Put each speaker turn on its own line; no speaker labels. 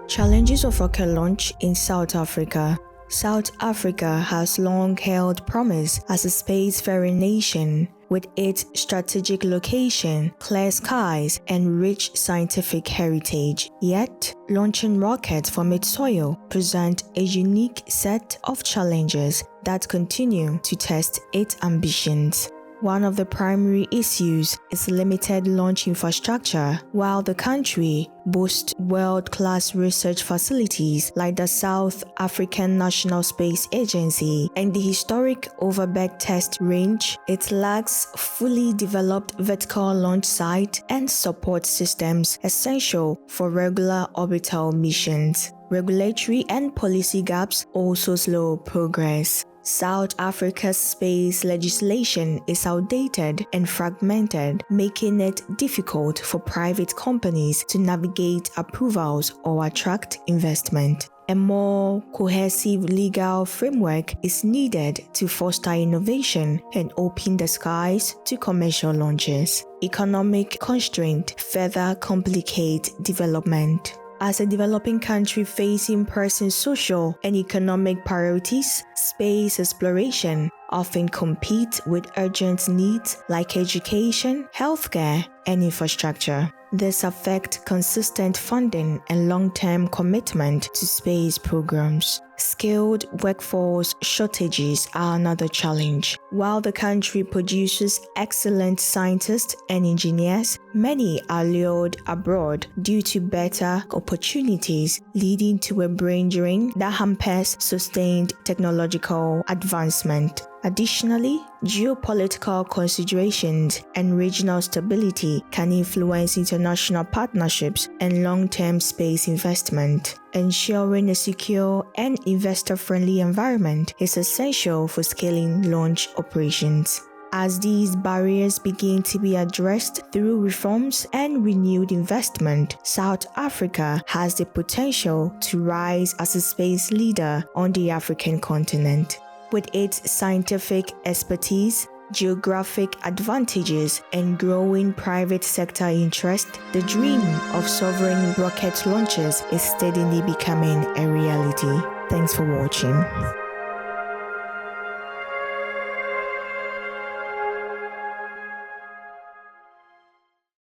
Challenges of rocket launch in South Africa. South Africa has long held promise as a spacefaring nation. With its strategic location, clear skies, and rich scientific heritage. Yet, launching rockets from its soil present a unique set of challenges that continue to test its ambitions. One of the primary issues is limited launch infrastructure. While the country boasts world-class research facilities like the South African National Space Agency and the historic Overberg Test Range, it lacks fully developed vertical launch site and support systems essential for regular orbital missions. Regulatory and policy gaps also slow progress. South Africa's space legislation is outdated and fragmented, making it difficult for private companies to navigate approvals or attract investment. A more cohesive legal framework is needed to foster innovation and open the skies to commercial launches. Economic constraints further complicate development. As a developing country facing pressing social and economic priorities, space exploration often competes with urgent needs like education, healthcare, and infrastructure. This affects consistent funding and long-term commitment to space programs. Skilled workforce shortages are another challenge. While the country produces excellent scientists and engineers, many are lured abroad due to better opportunities, leading to a brain drain that hampers sustained technological advancement. Additionally, geopolitical considerations and regional stability can influence international partnerships and long-term space investment. Ensuring a secure and investor-friendly environment is essential for scaling launch operations. As these barriers begin to be addressed through reforms and renewed investment, South Africa has the potential to rise as a space leader on the African continent. With its scientific expertise, geographic advantages, and growing private sector interest, the dream of sovereign rocket launches is steadily becoming a reality. Thanks for watching.